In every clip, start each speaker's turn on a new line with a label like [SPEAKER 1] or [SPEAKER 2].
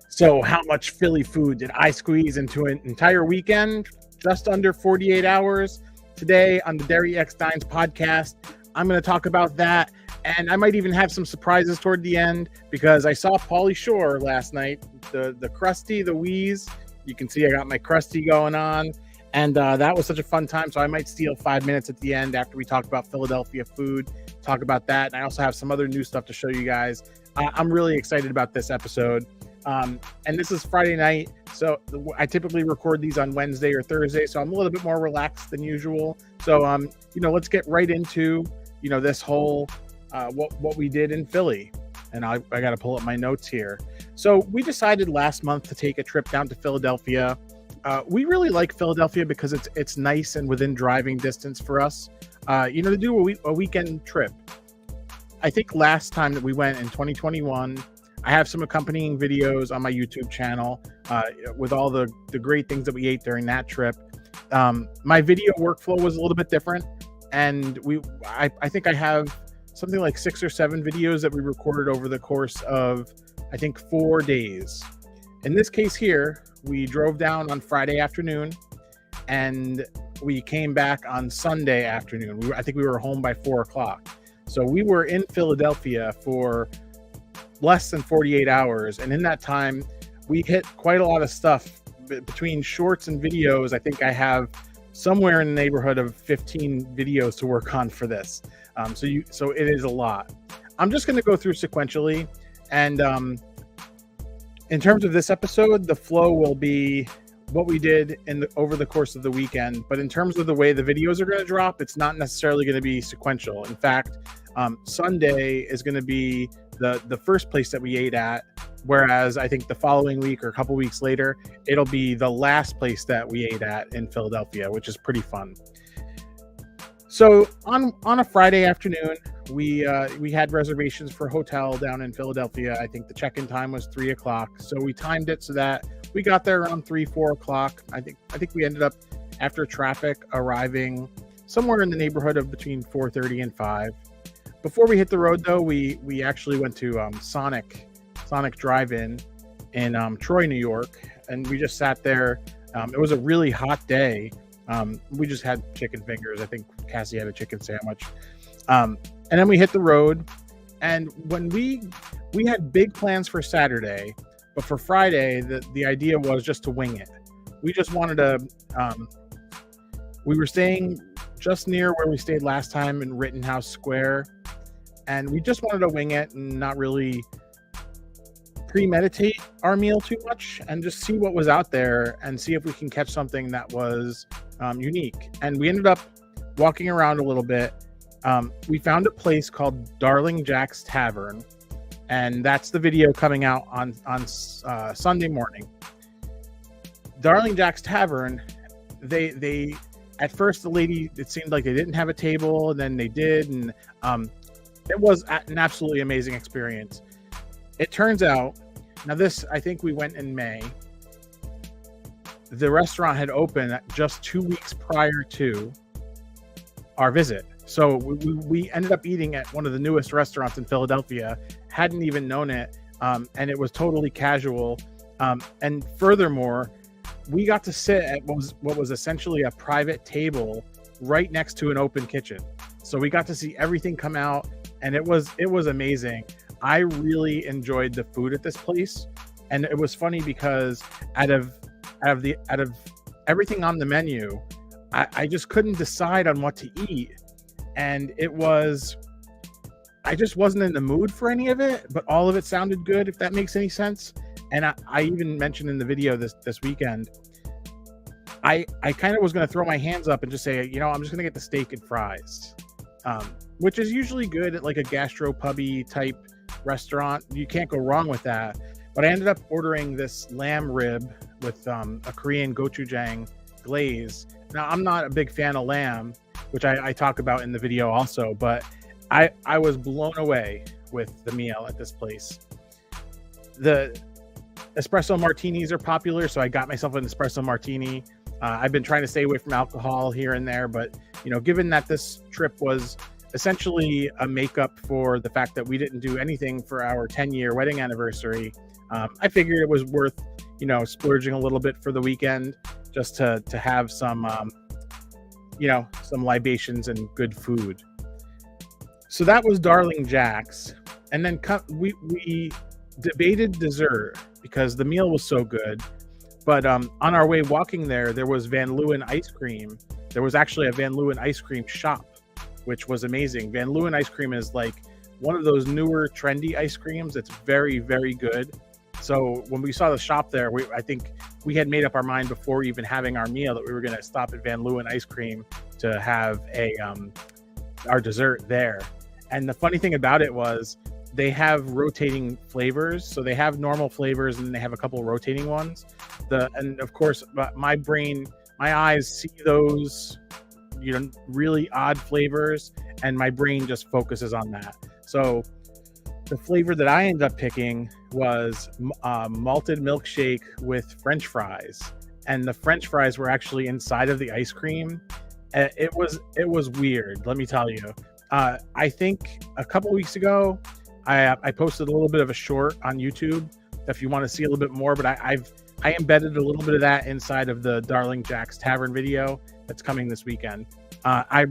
[SPEAKER 1] So, how much Philly food did I squeeze into an entire weekend? Just under 48 hours. Today on the derryx Dines podcast, I'm going to talk about that. And I might even have some surprises toward the end because I saw Pauly Shore last night. The Krusty, the Wheeze. You can see I got my Krusty going on. And that was such a fun time. So I might steal 5 minutes at the end after we talk about Philadelphia food, talk about that. And I also have some other new stuff to show you guys. I'm really excited about this episode. And this is Friday night, so I typically record these on Wednesday or Thursday, so I'm a little bit more relaxed than usual. So, let's get right into, this whole, what we did in Philly. And I got to pull up my notes here. So we decided last month to take a trip down to Philadelphia. We really like Philadelphia because it's nice and within driving distance for us, to do a weekend trip. I think last time that we went in 2021, I have some accompanying videos on my YouTube channel with all the great things that we ate during that trip. My video workflow was a little bit different, and I think I have something like 6 or 7 videos that we recorded over the course of, I think, 4 days. In this case here, we drove down on Friday afternoon, and we came back on Sunday afternoon. I think we were home by 4 o'clock. So we were in Philadelphia for less than 48 hours, and in that time we hit quite a lot of stuff. Between shorts and videos, I think I have somewhere in the neighborhood of 15 videos to work on for this. So it is a lot. I'm just going to go through sequentially, and in terms of this episode, the flow will be what we did over the course of the weekend. But in terms of the way the videos are going to drop, it's not necessarily going to be sequential. In fact, Sunday is going to be the first place that we ate at, whereas I think the following week or a couple weeks later, it'll be the last place that we ate at in Philadelphia, which is pretty fun. So on a Friday afternoon, we had reservations for a hotel down in Philadelphia. I think the check-in time was 3 o'clock, so we timed it so that we got there around 3-4 o'clock. I think we ended up, after traffic, arriving somewhere in the neighborhood of between 4:30 and 5. Before we hit the road, though, we actually went to Sonic Drive-In in Troy, New York, and we just sat there. It was a really hot day. We just had chicken fingers. I think Cassie had a chicken sandwich. And then we hit the road, and when we had big plans for Saturday, but for Friday, the idea was just to wing it. We just wanted to. We were staying just near where we stayed last time in Rittenhouse Square, and we just wanted to wing it and not really premeditate our meal too much, and just see what was out there and see if we can catch something that was unique. And we ended up walking around a little bit. We found a place called Darling Jack's Tavern, and that's the video coming out on Sunday morning. Darling Jack's Tavern, they at first, the lady, it seemed like they didn't have a table, and then they did, and it was an absolutely amazing experience. It turns out, now this, I think we went in May. The restaurant had opened just 2 weeks prior to our visit. So we ended up eating at one of the newest restaurants in Philadelphia, hadn't even known it, and it was totally casual. And furthermore, we got to sit at what was essentially a private table right next to an open kitchen. So we got to see everything come out, and it was amazing. I really enjoyed the food at this place, and it was funny because out of everything on the menu, I just couldn't decide on what to eat, and I just wasn't in the mood for any of it, but all of it sounded good, if that makes any sense. And I even mentioned in the video this weekend, I kind of was going to throw my hands up and just say, I'm just going to get the steak and fries, which is usually good at like a gastropubby type restaurant. You can't go wrong with that. But I ended up ordering this lamb rib with a Korean gochujang glaze. Now, I'm not a big fan of lamb, which I talk about in the video also, but I was blown away with the meal at this place. The espresso martinis are popular, so I got myself an espresso martini. I've been trying to stay away from alcohol here and there, but given that this trip was essentially a makeup for the fact that we didn't do anything for our 10-year wedding anniversary. I figured it was worth, splurging a little bit for the weekend just to have some, some libations and good food. So that was Darling Jack's. And then we debated dessert because the meal was so good. But on our way walking there was Van Leeuwen ice cream. There was actually a Van Leeuwen ice cream shop, which was amazing. Van Leeuwen ice cream is like one of those newer trendy ice creams. It's very, very good. So when we saw the shop there, I think we had made up our mind before even having our meal that we were going to stop at Van Leeuwen ice cream to have our dessert there. And the funny thing about it was they have rotating flavors. So they have normal flavors and they have a couple of rotating ones. And of course, my eyes see those, really odd flavors, and my brain just focuses on that. So the flavor that I ended up picking was malted milkshake with French fries. And the French fries were actually inside of the ice cream. It was weird, let me tell you. I think a couple weeks ago, I posted a little bit of a short on YouTube if you want to see a little bit more, but I embedded a little bit of that inside of the Darling Jack's Tavern video that's coming this weekend. I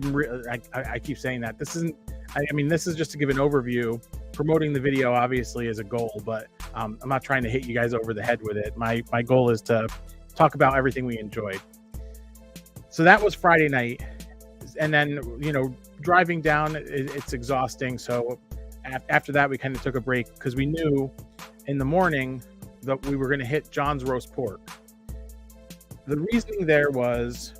[SPEAKER 1] keep saying that. This is just to give an overview. Promoting the video obviously is a goal, but I'm not trying to hit you guys over the head with it. My goal is to talk about everything we enjoyed. So that was Friday night. And then, driving down, it's exhausting. So after that, we kind of took a break because we knew in the morning that we were going to hit John's Roast Pork. The reasoning there was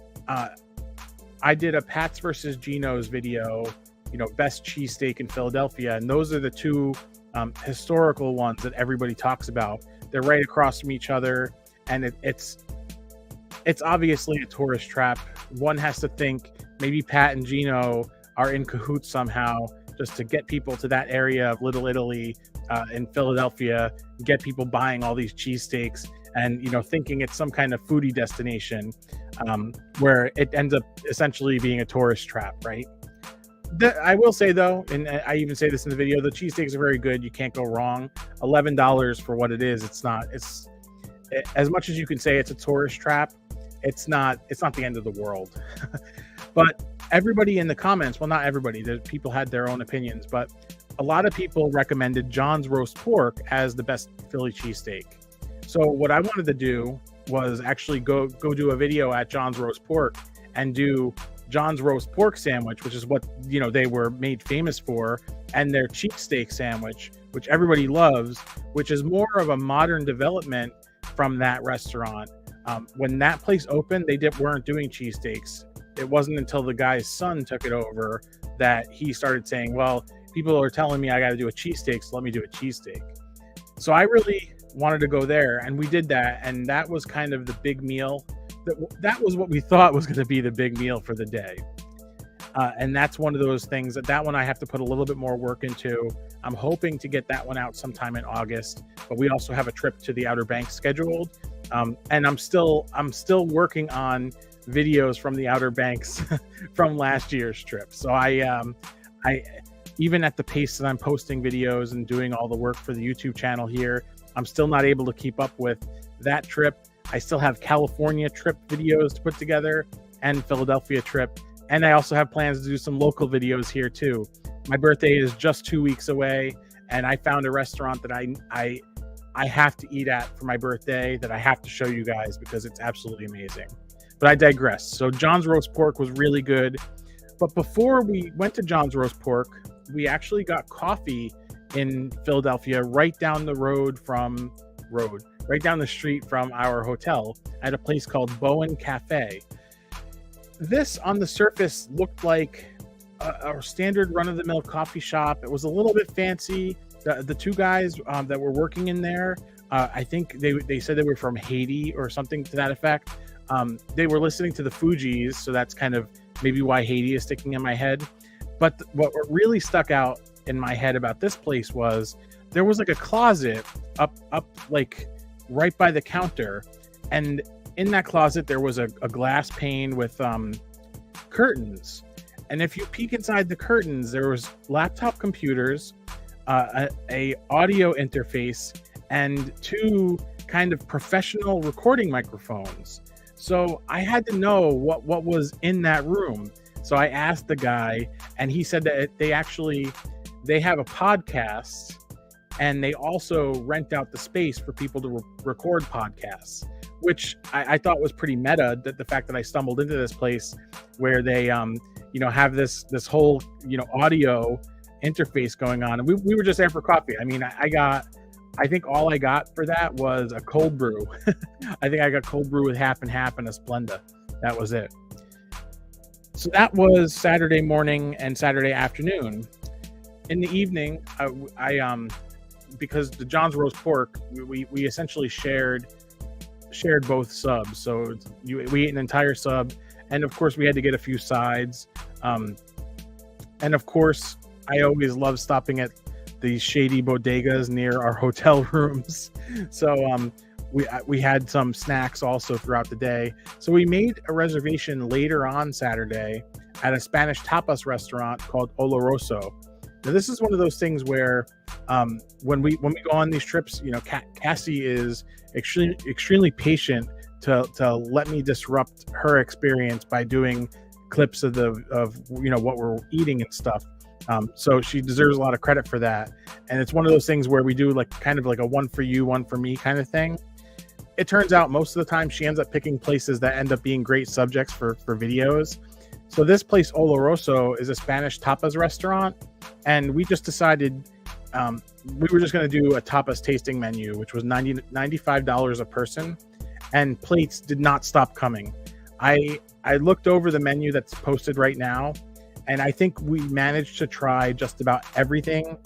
[SPEAKER 1] I did a Pat's versus Geno's video, best cheesesteak in Philadelphia. And those are the two historical ones that everybody talks about. They're right across from each other. And it's obviously a tourist trap. One has to think maybe Pat and Geno are in cahoots somehow just to get people to that area of Little Italy in Philadelphia, get people buying all these cheesesteaks and, thinking it's some kind of foodie destination where it ends up essentially being a tourist trap, right? I will say, though, and I even say this in the video, the cheesesteaks are very good. You can't go wrong. $11 for what it is. It's as much as you can say it's a tourist trap, it's not the end of the world. But everybody in the comments, well, not everybody, people had their own opinions, but a lot of people recommended John's Roast Pork as the best Philly cheesesteak. So what I wanted to do was actually go do a video at John's Roast Pork and do John's Roast Pork sandwich, which is what they were made famous for, and their cheesesteak sandwich, which everybody loves, which is more of a modern development from that restaurant. When that place opened, they weren't doing cheesesteaks. It wasn't until the guy's son took it over that he started saying, well, people are telling me I got to do a cheesesteak, so let me do a cheesesteak. So I really wanted to go there, and we did that, and that was kind of the big meal. That was what we thought was going to be the big meal for the day. And that's one of those things that one I have to put a little bit more work into. I'm hoping to get that one out sometime in August, but we also have a trip to the Outer Banks scheduled. And I'm still working on videos from the Outer Banks from last year's trip. So I even at the pace that I'm posting videos and doing all the work for the YouTube channel here, I'm still not able to keep up with that trip. I still have California trip videos to put together and Philadelphia trip. And I also have plans to do some local videos here too. My birthday is just 2 weeks away, and I found a restaurant that I have to eat at for my birthday that I have to show you guys because it's absolutely amazing. But I digress. So John's Roast Pork was really good. But before we went to John's Roast Pork, we actually got coffee in Philadelphia right down the street from our hotel at a place called Bowen Cafe. This on the surface looked like a standard run-of-the-mill coffee shop. It was a little bit fancy. The two guys that were working in there, I think they said they were from Haiti or something to that effect. They were listening to the Fugees, so that's kind of maybe why Haiti is sticking in my head. But what really stuck out in my head about this place was there was like a closet up like right by the counter, and in that closet there was a glass pane with curtains, And if you peek inside the curtains, there was laptop computers, a audio interface, and two kind of professional recording microphones. So I had to know what was in that room. So I asked the guy, and he said that they have a podcast, and they also rent out the space for people to record podcasts, which I thought was pretty meta. That the fact that I stumbled into this place where they have this whole audio interface going on, and we were just there for coffee. I mean, I think all I got for that was a cold brew. I think I got cold brew with half and half and a Splenda. That was it. So that was Saturday morning and Saturday afternoon. In the evening, I because the John's roast pork, we essentially shared both subs. So we ate an entire sub, and of course we had to get a few sides. And of course, I always love stopping at these shady bodegas near our hotel rooms. So we had some snacks also throughout the day. So we made a reservation later on Saturday at a Spanish tapas restaurant called Oloroso. Now this is one of those things where when we go on these trips, Cassie is extremely patient to let me disrupt her experience by doing clips of what we're eating and stuff. So she deserves a lot of credit for that. And it's one of those things where we do kind of like a one for you, one for me kind of thing. It turns out most of the time she ends up picking places that end up being great subjects for videos. So this place, Oloroso, is a Spanish tapas restaurant. And we just decided we were just going to do a tapas tasting menu, which was $95 a person. And plates did not stop coming. I looked over the menu that's posted right now, and I think we managed to try just about everything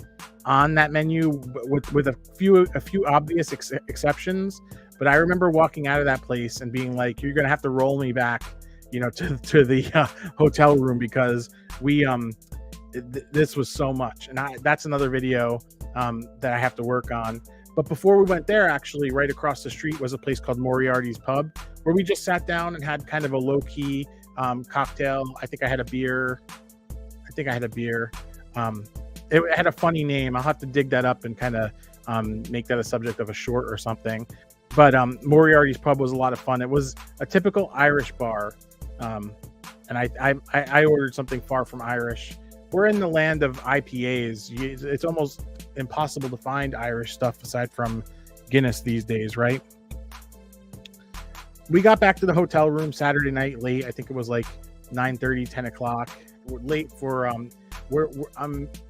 [SPEAKER 1] on that menu with a few obvious exceptions. But I remember walking out of that place and being like, "You're gonna have to roll me back, to the hotel room, because this was so much." And that's another video that I have to work on. But before we went there, actually, right across the street was a place called Moriarty's Pub, where we just sat down and had kind of a low-key cocktail. I think I had a beer. It had a funny name. I'll have to dig that up and kind of make that a subject of a short or something. But Moriarty's Pub was a lot of fun. It was a typical Irish bar. And I ordered something far from Irish. We're in the land of IPAs. It's almost impossible to find Irish stuff aside from Guinness these days, right? We got back to the hotel room Saturday night late. I think it was like 9:30, 10 o'clock. We're late for I'm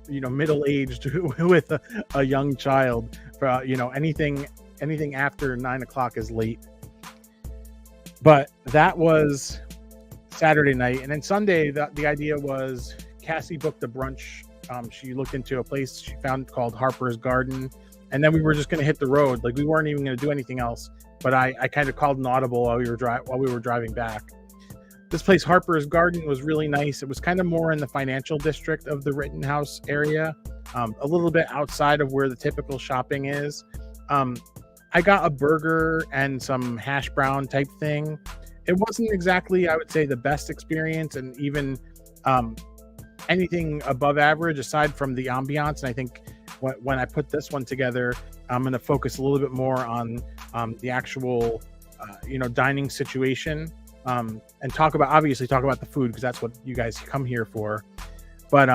[SPEAKER 1] middle-aged with a young child. For anything after 9 o'clock is late. But that was Saturday night, and then Sunday the idea was Cassie booked a brunch. She looked into a place she found called Harper's Garden, and then we were just going to hit the road. Like, we weren't even going to do anything else. But I kind of called an audible while we were driving back. This place, Harper's Garden, was really nice. It was kind of more in the financial district of the Rittenhouse area, a little bit outside of where the typical shopping is. I got a burger and some hash brown type thing. It wasn't exactly, I would say, the best experience, and even anything above average aside from the ambiance. And I think when I put this one together, I'm going to focus a little bit more on the actual dining situation, and talk about the food, because that's what you guys come here for. But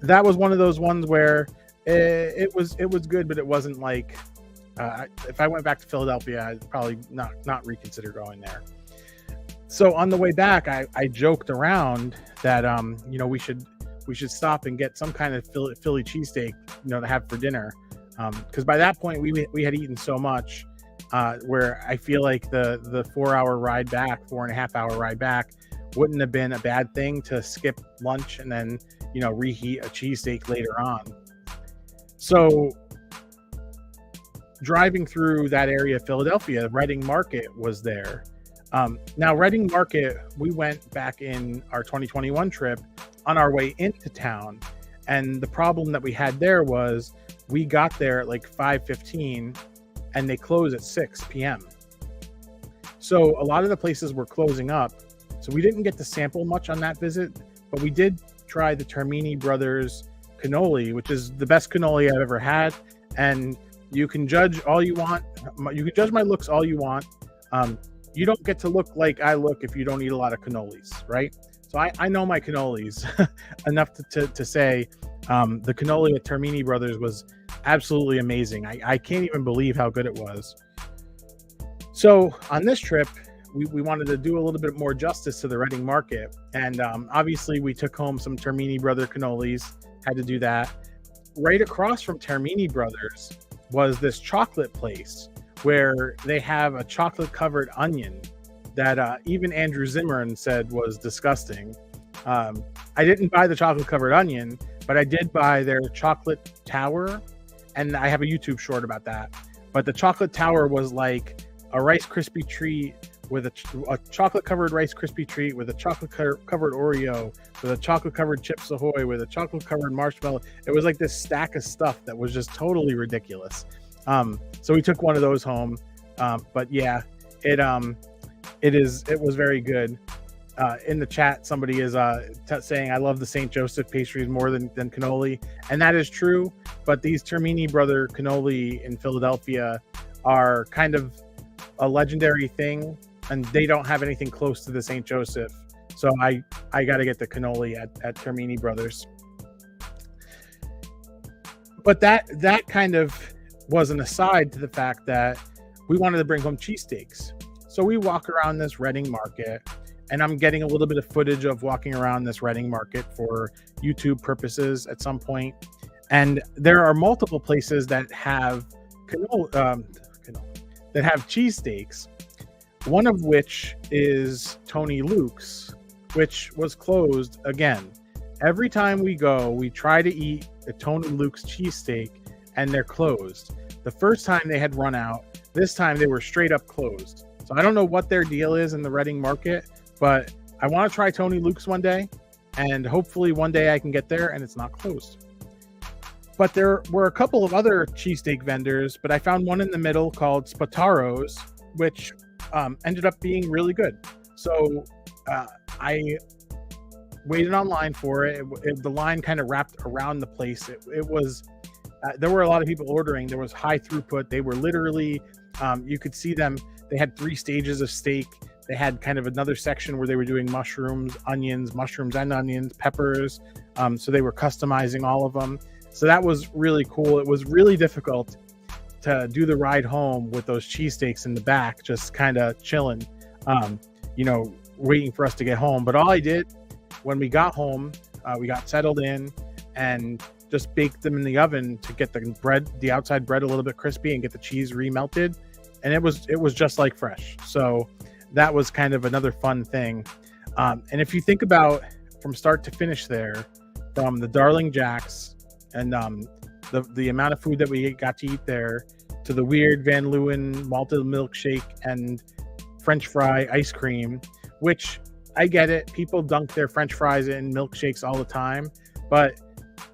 [SPEAKER 1] that was one of those ones where it was good, but it wasn't like if I went back to Philadelphia, I'd probably not reconsider going there. So on the way back, I joked around that we should stop and get some kind of Philly cheesesteak, to have for dinner, because by that point we had eaten so much, where I feel like the 4.5-hour ride back wouldn't have been a bad thing to skip lunch and then reheat a cheesesteak later on. So driving through that area of Philadelphia, Reading Market was there. Now, Reading Market, we went back in our 2021 trip on our way into town. And the problem that we had there was we got there at like 5:15 and they close at 6 p.m. So a lot of the places were closing up. So we didn't get to sample much on that visit, but we did try the Termini Brothers cannoli, which is the best cannoli I've ever had. And you can judge all you want. You can judge my looks all you want. You don't get to look like I look if you don't eat a lot of cannolis, right? So I know my cannolis enough to say the cannoli at Termini Brothers was absolutely amazing. I can't even believe how good it was. So on this trip, we wanted to do a little bit more justice to the Reading market. And obviously we took home some Termini Brother cannolis, had to do that. Right across from Termini Brothers was this chocolate place where they have a chocolate covered onion that even Andrew Zimmern said was disgusting. I didn't buy the chocolate covered onion, but I did buy their chocolate tower, and I have a YouTube short about that. But the chocolate tower was like a Rice Krispie treat with a chocolate covered Rice Krispie treat with a chocolate covered Oreo, with a chocolate covered Chips Ahoy, with a chocolate covered marshmallow. It was like this stack of stuff that was just totally ridiculous. So we took one of those home. But yeah, it was very good. In the chat, somebody is saying, I love the St. Joseph pastries more than cannoli. And that is true. But these Termini Brother cannoli in Philadelphia are kind of a legendary thing. And they don't have anything close to the St. Joseph. So I got to get the cannoli at Termini Brothers. But that kind of was an aside to the fact that we wanted to bring home cheesesteaks. So we walk around this Reading market, and I'm getting a little bit of footage of walking around this Reading market for YouTube purposes at some point. And there are multiple places that have cheesesteaks. One of which is Tony Luke's, which was closed again. Every time we go, we try to eat a Tony Luke's cheesesteak, and they're closed. The first time they had run out. This time they were straight up closed. So I don't know what their deal is in the Reading market, but I want to try Tony Luke's one day, and hopefully one day I can get there and it's not closed. But there were a couple of other cheesesteak vendors, but I found one in the middle called Spataro's, which ended up being really good. So I waited online for it. The line kind of wrapped around the place. It was there were a lot of people ordering. There was high throughput. They were literally you could see them. They had 3 stages of steak. They had kind of another section where they were doing mushrooms and onions, peppers. So they were customizing all of them. So that was really cool. It was really difficult to do the ride home with those cheesesteaks in the back, just kind of chilling, waiting for us to get home. But all I did when we got home, we got settled in and just baked them in the oven to get the outside bread a little bit crispy and get the cheese remelted. And it was just like fresh. So that was kind of another fun thing. And if you think about from start to finish there, from the Darling Jacks and the amount of food that we got to eat there, to the weird Van Leeuwen malted milkshake and French fry ice cream, which I get it. People dunk their French fries in milkshakes all the time, but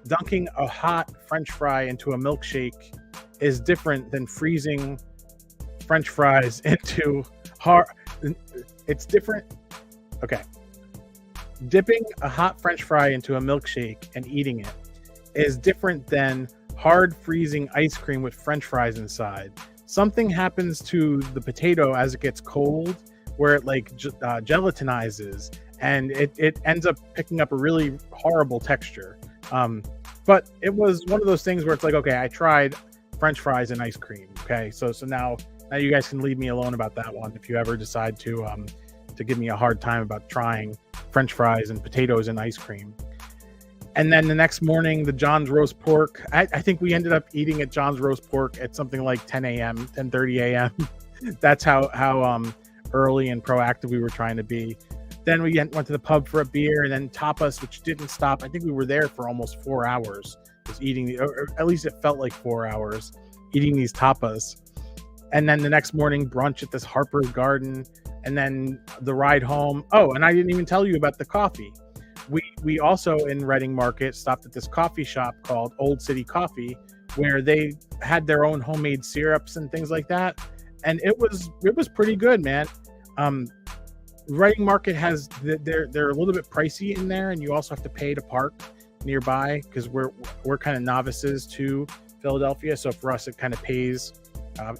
[SPEAKER 1] dunking a hot French fry into a milkshake is different than freezing French fries into hard. It's different. Okay. Dipping a hot French fry into a milkshake and eating it is different than hard freezing ice cream with French fries inside. Something happens to the potato as it gets cold where it gelatinizes and it ends up picking up a really horrible texture. But it was one of those things where it's like, okay, I tried French fries and ice cream. Okay. So now you guys can leave me alone about that one. If you ever decide to give me a hard time about trying French fries and potatoes and ice cream. And then the next morning, the John's roast pork. I think we ended up eating at John's roast pork at something like 10:30 a.m. That's how early and proactive we were trying to be. Then we went to the pub for a beer and then tapas, which didn't stop. I think we were there for almost 4 hours, just eating, or at least it felt like 4 hours, eating these tapas. And then the next morning, brunch at this Harper's Garden, and then the ride home. Oh, and I didn't even tell you about the coffee. We also in Reading Market stopped at this coffee shop called Old City Coffee, where they had their own homemade syrups and things like that, and it was pretty good, man. Writing Market has they're a little bit pricey in there, and you also have to pay to park nearby because we're kind of novices to Philadelphia. So for us, it kind of pays.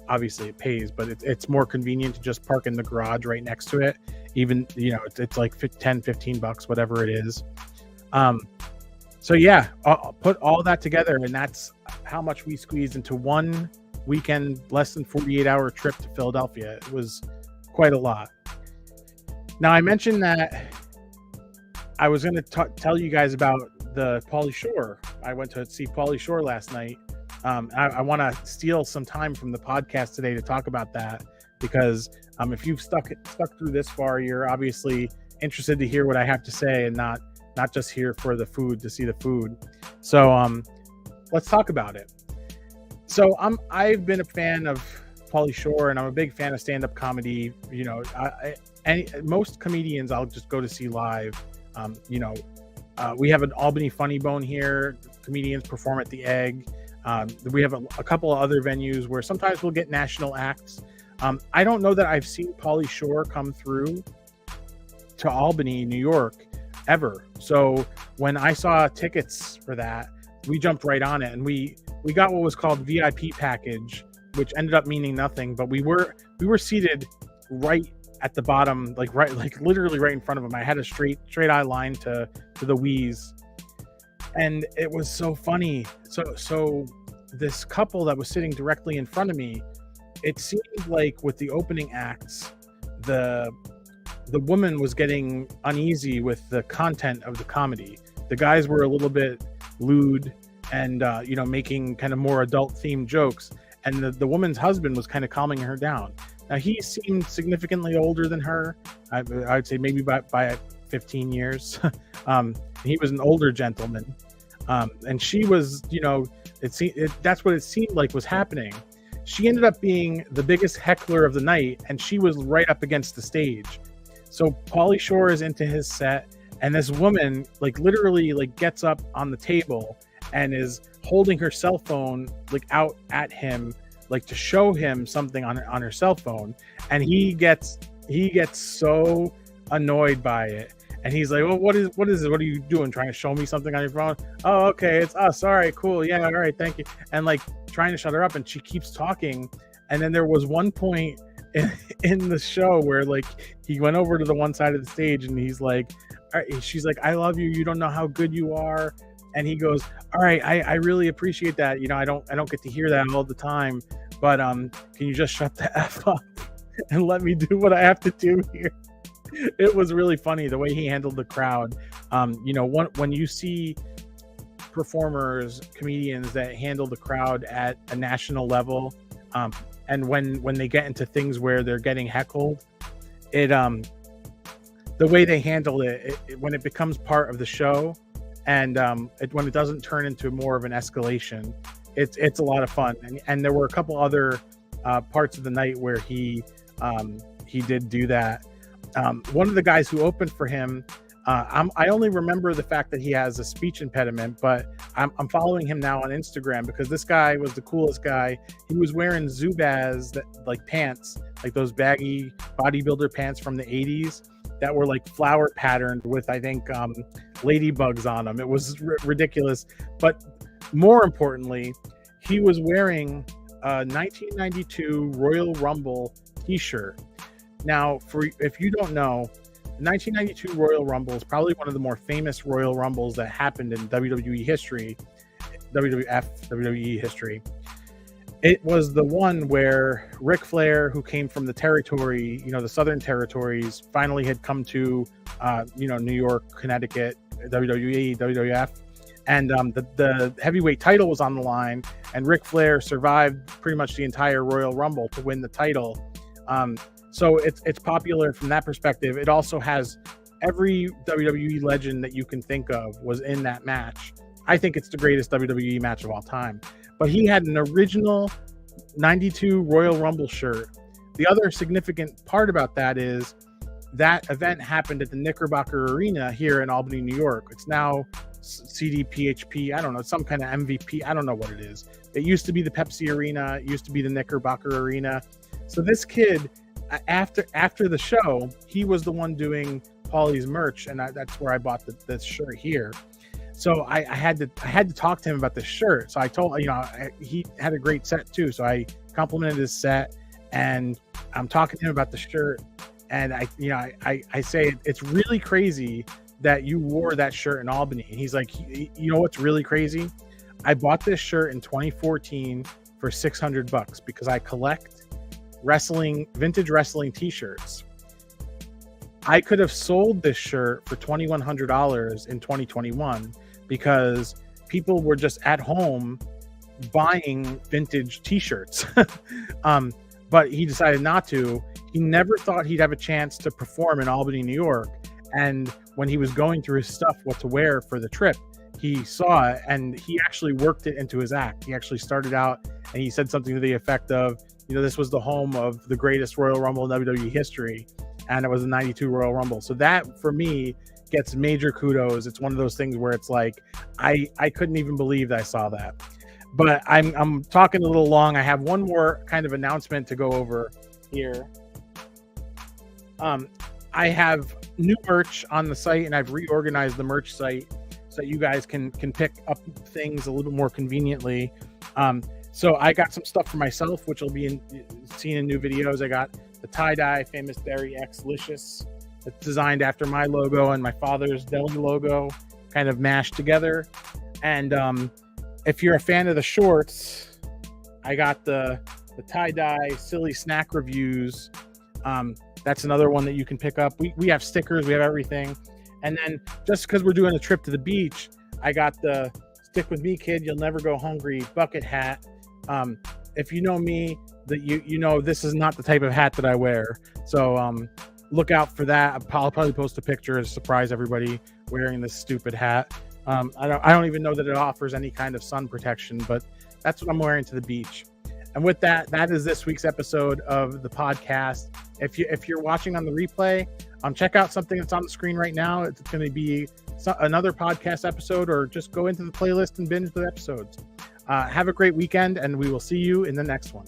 [SPEAKER 1] Obviously, it pays, but it's more convenient to just park in the garage right next to it. Even it's like $10-15, whatever it is. So yeah, I'll put all that together, and that's how much we squeezed into one weekend, less than 48-hour trip to Philadelphia. It was quite a lot. Now, I mentioned that I was going to tell you guys about the Pauly Shore. I went to see Pauly Shore last night. I want to steal some time from the podcast today to talk about that, because if you've stuck through this far, you're obviously interested to hear what I have to say and not just here for the food, to see the food. So let's talk about it. So I've been a fan of Pauly Shore, and I'm a big fan of stand-up comedy. Most comedians I'll just go to see live. We have an Albany Funny Bone here. Comedians perform at the Egg. We have a couple of other venues where sometimes we'll get national acts. I don't know that I've seen Pauly Shore come through to Albany, New York, ever. So when I saw tickets for that, we jumped right on it, and we got what was called VIP package, which ended up meaning nothing. But we were seated right at the bottom, like literally right in front of him. I had a straight eye line to the Wheeze, and it was so funny. So this couple that was sitting directly in front of me, it seemed like with the opening acts, the woman was getting uneasy with the content of the comedy. The guys were a little bit lewd and making kind of more adult themed jokes, and the woman's husband was kind of calming her down. Now, he seemed significantly older than her. I'd say maybe by 15 years. He was an older gentleman, and she was, that's what it seemed like was happening. She ended up being the biggest heckler of the night, and she was right up against the stage. So Pauly Shore is into his set, and this woman literally gets up on the table and is holding her cell phone out at him, to show him something on her cell phone, and he gets so annoyed by it, and he's like, well, what is this? What are you doing, trying to show me something on your phone? Oh, okay, it's us. All right, cool, yeah, all right, thank you. And trying to shut her up, and she keeps talking. And then there was one point in the show where he went over to the one side of the stage, and he's like, all right, she's like, I love you, you don't know how good you are. And he goes, all right, I really appreciate that. I don't get to hear that all the time, but can you just shut the F up and let me do what I have to do here? It was really funny the way he handled the crowd. When you see performers, comedians that handle the crowd at a national level, and when they get into things where they're getting heckled, the way they handle it when it becomes part of the show, and when it doesn't turn into more of an escalation, it's a lot of fun. And there were a couple other parts of the night where he did do that. One of the guys who opened for him, I only remember the fact that he has a speech impediment, but I'm following him now on Instagram because this guy was the coolest guy. He was wearing Zubaz pants, those baggy bodybuilder pants from the 80s that were flower patterned with, I think, ladybugs on them. It was ridiculous. But more importantly, he was wearing a 1992 Royal Rumble t-shirt. Now, if you don't know, the 1992 Royal Rumble is probably one of the more famous Royal Rumbles that happened in WWE history, WWE history. It was the one where Ric Flair, who came from the territory, the Southern Territories, finally had come to, New York, Connecticut, WWE, WWF, and the heavyweight title was on the line, and Ric Flair survived pretty much the entire Royal Rumble to win the title. So it's popular from that perspective. It also has every WWE legend that you can think of was in that match. I think it's the greatest WWE match of all time. But he had an original 92 Royal Rumble shirt. The other significant part about that is that event happened at the Knickerbocker Arena here in Albany, New York. It's now CDPHP. I don't know, some kind of MVP. I don't know what it is. It used to be the Pepsi Arena. It used to be the Knickerbocker Arena. So this kid after the show, he was the one doing Paulie's merch, and that's where I bought this shirt here. So I had to talk to him about this shirt. So I told, he had a great set too. So I complimented his set, and I'm talking to him about the shirt. And I say it's really crazy that you wore that shirt in Albany. And he's like, you know what's really crazy? I bought this shirt in 2014 for $600 because I collect vintage wrestling t-shirts. I could have sold this shirt for $2,100 in 2021 because people were just at home buying vintage t-shirts. But he decided not to. He never thought he'd have a chance to perform in Albany, New York. And when he was going through his stuff, what to wear for the trip, he saw it and he actually worked it into his act. He actually started out and he said something to the effect of, this was the home of the greatest Royal Rumble in WWE history. And it was the 92 Royal Rumble. So that for me gets major kudos. It's one of those things where it's like, I couldn't even believe that I saw that. But I'm talking a little long. I have one more kind of announcement to go over here. I have new merch on the site, and I've reorganized the merch site so that you guys can pick up things a little bit more conveniently. So I got some stuff for myself, which will be seen in new videos. I got the tie-dye famous derryx Licious. It's designed after my logo and my father's deli logo kind of mashed together. And if you're a fan of the shorts, I got the tie-dye silly snack reviews. That's another one that you can pick up. We have stickers, we have everything. And then just because we're doing a trip to the beach, I got the Stick With Me Kid, You'll Never Go Hungry bucket hat. If you know me, that you know this is not the type of hat that I wear. So look out for that. I'll probably post a picture to surprise everybody wearing this stupid hat. I don't even know that it offers any kind of sun protection, but that's what I'm wearing to the beach. And with that, that is this week's episode of the podcast. If you're watching on the replay, check out something that's on the screen right now. It's going to be another podcast episode, or just go into the playlist and binge the episodes. Have a great weekend, and we will see you in the next one.